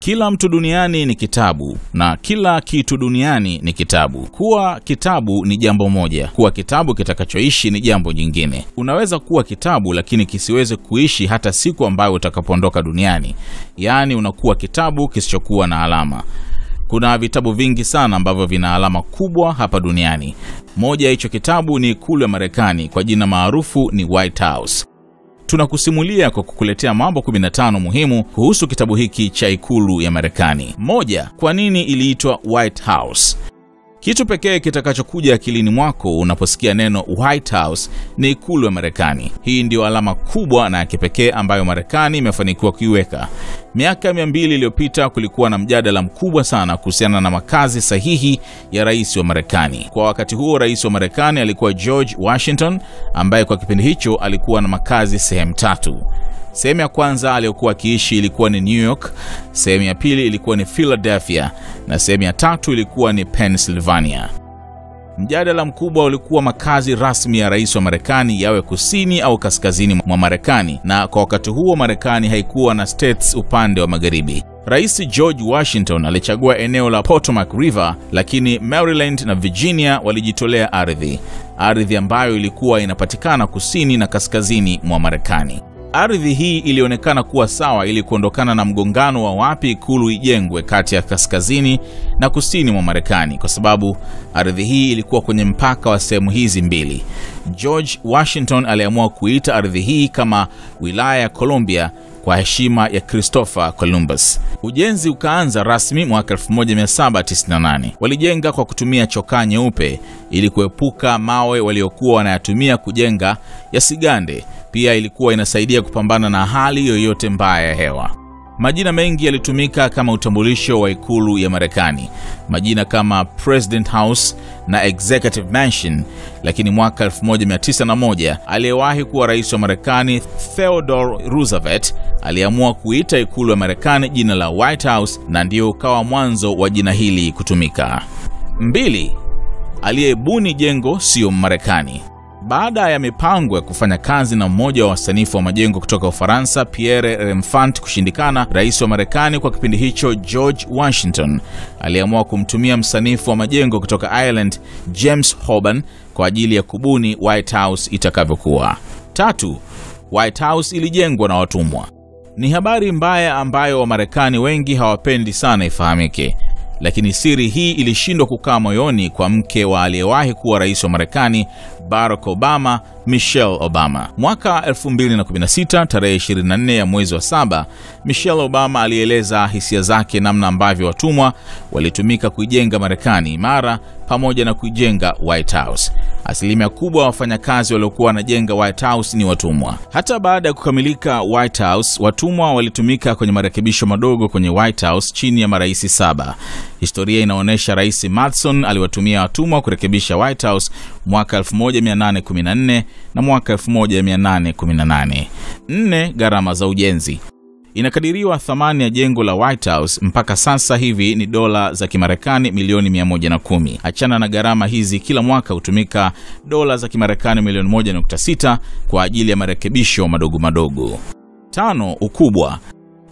Kila mtu duniani ni kitabu na kila kitu duniani ni kitabu. Kuwa kitabu ni jambo moja, kuwa kitabu kitakachoishi ni jambo jingine. Unaweza kuwa kitabu lakini kisiweze kuishi hata siku ambayo utakapoondoka duniani. Yaani unakuwa kitabu kisichokuwa na alama. Kuna vitabu vingi sana ambavyo vina alama kubwa hapa duniani. Moja ya hicho kitabu ni Ikulu ya Marekani, kwa jina maarufu ni White House. Tunakusimulia kwa kukuletea mambo 15 muhimu kuhusu kitabu hiki cha Ikulu ya Marekani. Moja, kwa nini iliitwa White House? Kitu pekee kitakachokuja akilini mwako unaposikia neno White House ni Ikulu ya Marekani. Hii ndio alama kubwa na ya kipekee ambayo Marekani imefanikiwa kuiweka. Miaka 200 iliyopita kulikuwa na mjadala mkubwa sana kuhusiana na makazi sahihi ya rais wa Marekani. Kwa wakati huo rais wa Marekani alikuwa George Washington, ambaye kwa kipindi hicho alikuwa na makazi sehemu 3. Sehemu ya kwanza aliyokuwa akiishi ilikuwa ni New York, sehemu ya pili ilikuwa ni Philadelphia na sehemu ya 3 ilikuwa ni Pennsylvania. Mjadala mkubwa ulikuwa makazi rasmi ya rais wa Marekani yawe kusini au kaskazini mwa Marekani, na kwa wakati huo Marekani haikuwa na states upande wa magharibi. Rais George Washington alichagua eneo la Potomac River, lakini Maryland na Virginia walijitolea ardhi ambayo ilikuwa inapatikana kusini na kaskazini mwa Marekani. Ardhi hii ilionekana kuwa sawa ili kuondokana na mgongano wa wapi ikulu ijengwe kati ya kaskazini na kusini mwa Marekani, kwa sababu ardhi hii ilikuwa kwenye mpaka wa sehemu hizi mbili. George Washington aliamua kuita ardhi hii kama wilaya ya Columbia kwa heshima ya Christopher Columbus. Ujenzi ukaanza rasmi mwaka 1798. Walijenga kwa kutumia chokaa nyeupe ili kuepuka mawe waliokuwa wanayatumia kujenga yasigande. Pia ilikuwa inasaidia kupambana na hali yoyote mbaya ya hewa. Majina mengi yalitumika kama utambulisho wa ikulu ya Marekani. Majina kama President House na Executive Mansion, lakini mwaka 1901 aliyewahi kuwa rais wa Marekani Theodore Roosevelt aliamua kuita ikulu ya Marekani jina la White House, na ndio ukawa mwanzo wa jina hili kutumika. 2. Aliyebuni jengo sio Marekani. Baada ya mipango ya kufanya kazi na mmoja wa wasanifu wa majengo kutoka Ufaransa, Pierre Remfant, kushindikana, rais wa Marekani kwa kipindi hicho George Washington aliamua kumtumia msanifu wa majengo kutoka Ireland, James Hoban, kwa ajili ya kubuni White House itakavyokuwa. 3. White House ilijengwa na watumwa. Ni habari mbaya ambayo Wamarekani wengi hawapendi sana ifahamike. Lakini siri hii ilishindwa kukaa moyoni kwa mke wa aliyewahi kuwa rais wa Marekani, Barack Obama, Michelle Obama. Mwaka 2016 tarehe 24 ya mwezi wa 7, Michelle Obama alieleza hisia zake namna ambavyo watumwa walitumika kuijenga Marekani imara pamoja na kuijenga White House. Asilimia kubwa wafanyakazi waliokuwa wanajenga White House ni watumwa. Hata baada ya kukamilika White House, watumwa walitumika kwenye marekebisho madogo kwenye White House chini ya marais 7. Historia inaonyesha Rais Madison aliwatumia watumwa kurekebisha White House mwaka 1814 na mwaka 1818. 4. Gharama za ujenzi. Inakadiriwa thamani ya jengo la White House mpaka sasa hivi ni dola za Kimarekani milioni 110. Achana na gharama hizi, kila mwaka hutumika dola za Kimarekani milioni 1.6 kwa ajili ya marekebisho madogo madogo. 5. Ukubwa.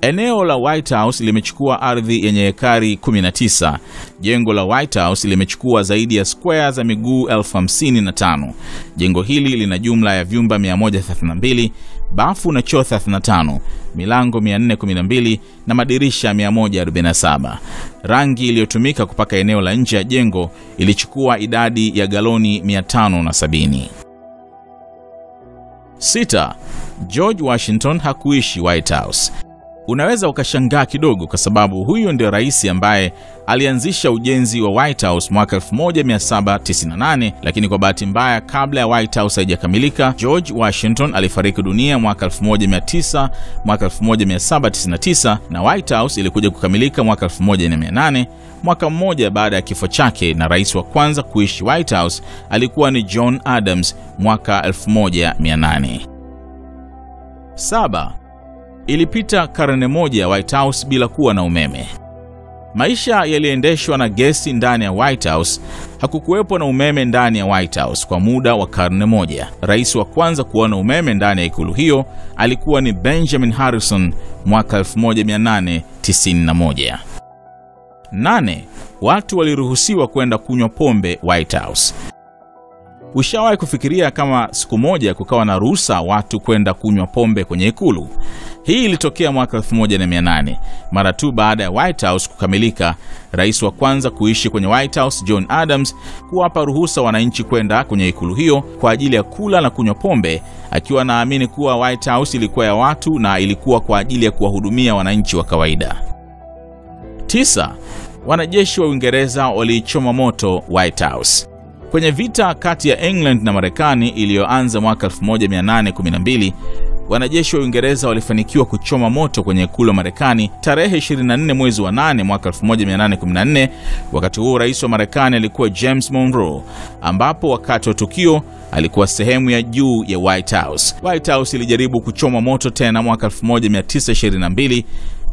Eneo la White House limechukua ardhi yenye ekari 19. Jengo la White House limechukua zaidi ya square za miguu 55,000. Jengo hili lina jumla ya vyumba 132, bafu na choo 35, milango 412 na madirisha 147. Rangi iliyotumika kupaka eneo la nje ya jengo ilichukua idadi ya galoni 570. 6. George Washington hakuishi White House. Unaweza ukashangaa kidogo kwa sababu huyo ndio rais ambaye alianzisha ujenzi wa White House mwaka 1798, lakini kwa bahati mbaya kabla ya White House haijakamilika, George Washington alifariki dunia mwaka 1799 na White House ilikuja kukamilika mwaka 1800, mwaka mmoja baada ya kifo chake, na rais wa kwanza kuishi White House alikuwa ni John Adams mwaka 1800. 7. Ilipita karne moja ya White House bila kuwa na umeme. Maisha yaliendeshwa na gesi ndani ya White House. Hakukuwepo na umeme ndani ya White House kwa muda wa karne moja. Rais wa kwanza kuona umeme ndani ya ikulu hiyo alikuwa ni Benjamin Harrison mwaka 1899. 1891. 8. Watu waliruhusiwa kwenda kunywa pombe White House. Ushawahi kufikiria kama siku moja kukawa na ruhusa watu kwenda kunywa pombe kwenye ikulu? Hii ilitokea mwaka 1800 mara tu baada ya White House kukamilika. Rais wa kwanza kuishi kwenye White House, John Adams, kuwapa ruhusa wananchi kwenda kwenye ikulu hiyo kwa ajili ya kula na kunywa pombe, akiwa naamini kuwa White House ilikuwa ya watu na ilikuwa kwa ajili ya kuwahudumia wananchi wa kawaida. 9. Wanajeshi wa Uingereza waliichoma moto White House. Kwenye vita kati ya England na Marekani iliyoanza mwaka 1812, wanajeshi wa Uingereza walifanikiwa kuchoma moto kwenye ikulu ya Marekani tarehe 24 mwezi wa 8 mwaka 1814. Wakati huo rais wa Marekani alikuwa James Monroe, ambapo wakati wa tukio alikuwa sehemu ya juu ya White House. White House ilijaribu kuchoma moto tena mwaka 1922,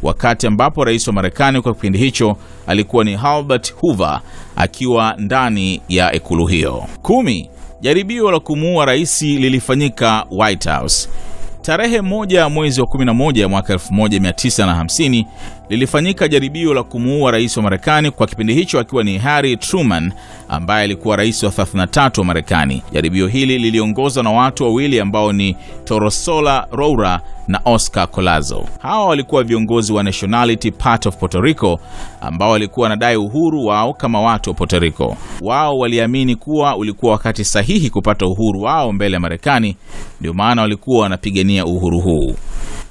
wakati ambapo rais wa Marekani kwa kipindi hicho alikuwa ni Herbert Hoover akiwa ndani ya ikulu hiyo. 10. Jaribio la kumuua rais lilifanyika White House. Tarehe 1 mwezi wa 11 mwaka 1950 lilifanyika jaribio la kumuua rais wa Marekani, kwa kipindi hicho akiwa ni Harry Truman, ambaye alikuwa rais wa 33 wa Marekani. Jaribio hili liliongozwa na watu wawili ambao ni Torosola Roura na Oscar Collazo. Hawa walikuwa viongozi wa Nationality Party of Puerto Rico ambao walikuwa wanadai uhuru wao kama watu wa Puerto Rico. Wao waliamini kuwa ulikuwa wakati sahihi kupata uhuru wao mbele ya Marekani, ndio maana walikuwa wanapigania uhuru huu.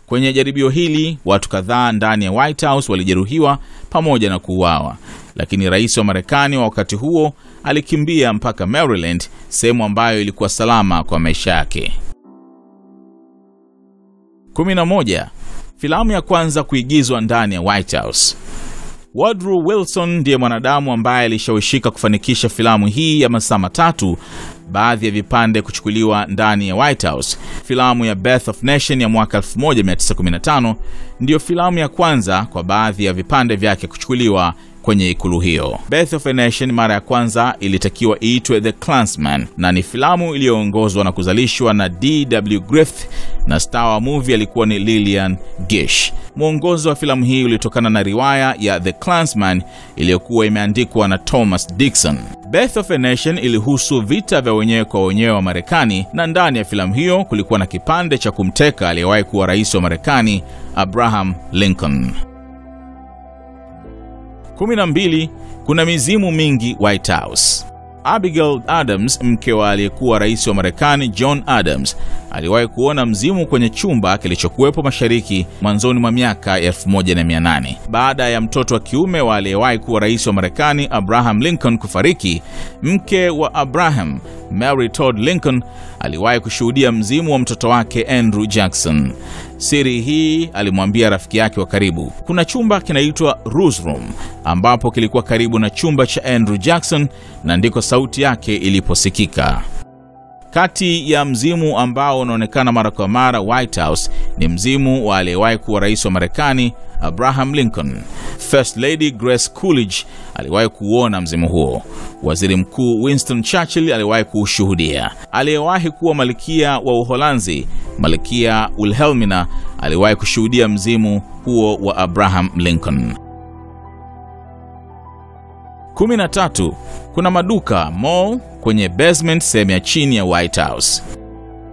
Kwenye jaribio hili watu kadhaa ndani ya White House walijeruhiwa pamoja na kuuawa, lakini rais wa Marekani wa wakati huo alikimbia mpaka Maryland, sehemu ambayo ilikuwa salama kwa maisha yake. 11. Filamu ya kwanza kuigizwa ndani ya White House. Woodrow Wilson ndiye mwanadamu ambaye alishawishika kufanikisha filamu hii ya masaa matatu, baadhi ya vipande kuchukuliwa ndani ya White House. Filamu ya Birth of Nation ya mwaka 1915 ndiyo filamu ya kwanza kwa baadhi ya vipande vyake kuchukuliwa kwenye ikulu hiyo. Birth of a Nation mara ya kwanza ilitakiwa iitwe The Klansman, na ni filamu iliyoongozwa na kuzalishwa na D.W. Griffith na star wa movie alikuwa ni Lillian Gish. Mwongozo wa filamu hii ulitokana na riwaya ya The Klansman iliyokuwa imeandikwa na Thomas Dixon. Birth of a Nation ilihusu vita vya wenyewe kwa wenyewe wa Marekani, na ndani ya filamu hiyo kulikuwa na kipande cha kumteka aliyewahi kuwa rais wa Marekani, Abraham Lincoln. 12. Kuna mizimu mingi White House. Abigail Adams, mke wa aliyekuwa rais wa Marekani John Adams, aliwahi kuona mzimu kwenye chumba kilichokuwepo mashariki mwanzoni mwa miaka 1800. Baada ya mtoto wa kiume wa aliyewahi kuwa rais wa Marekani Abraham Lincoln kufariki, mke wa Abraham, Mary Todd Lincoln, aliwahi kushuhudia mzimu wa mtoto wake Andrew Jackson. Siri hii alimwambia rafiki yake wa karibu. Kuna chumba kinaitwa Rose Room ambapo kilikuwa karibu na chumba cha Andrew Jackson, na ndiko sauti yake iliposikika. Kati ya mzimu ambao unaonekana mara kwa mara White House ni mzimu wa aliyewahi kuwa rais wa Marekani Abraham Lincoln. First Lady Grace Coolidge aliwahi kuona mzimu huo. Waziri Mkuu Winston Churchill aliwahi kuushuhudia. Aliyewahi kuwa malkia wa Uholanzi, Malkia Wilhelmina, aliwahi kushuhudia mzimu huo wa Abraham Lincoln. 13. Kuna maduka mall kwenye basement, sehemu ya chini ya White House.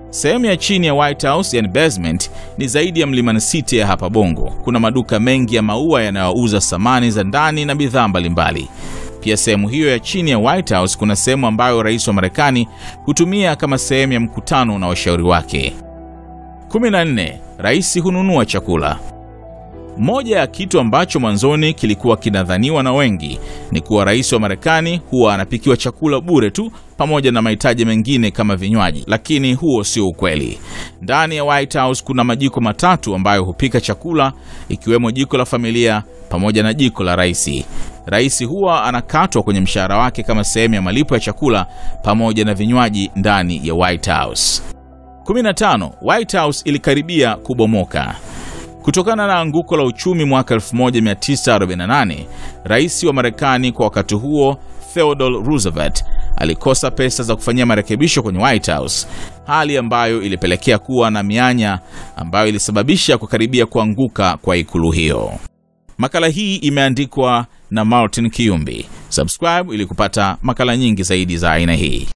Sehemu ya chini ya White House, yani basement, ni zaidi ya Mlimani City ya hapa Bongo. Kuna maduka mengi ya maua yanayouza samani za ndani na bidhaa mbalimbali. Pia sehemu hiyo ya chini ya White House kuna sehemu ambayo rais wa Marekani hutumia kama sehemu ya mkutano na washauri wake. 14. Rais hununua chakula. Moja ya kitu ambacho mwanzoni kilikuwa kinadhaniwa na wengi ni kuwa rais wa Marekani huwa anapikiwa chakula bure tu pamoja na mahitaji mengine kama vinywaji, lakini huo sio ukweli. Ndani ya White House kuna majiko matatu ambayo hupika chakula, ikiwemo jiko la familia pamoja na jiko la rais. Rais huwa anakatwa kwenye mshahara wake kama sehemu ya malipo ya chakula pamoja na vinywaji ndani ya White House. 15. White House ilikaribia kubomoka. Kutokana na anguko la uchumi mwaka 1948, rais wa Marekani kwa wakati huo Theodore Roosevelt alikosa pesa za kufanyia marekebisho kwenye White House, hali ambayo ilipelekea kuwa na mianya ambayo ilisababisha kukaribia kuanguka kwa ikulu hiyo. Makala hii imeandikwa na Martin Kiumbi. Subscribe ili kupata makala nyingi zaidi za aina hii.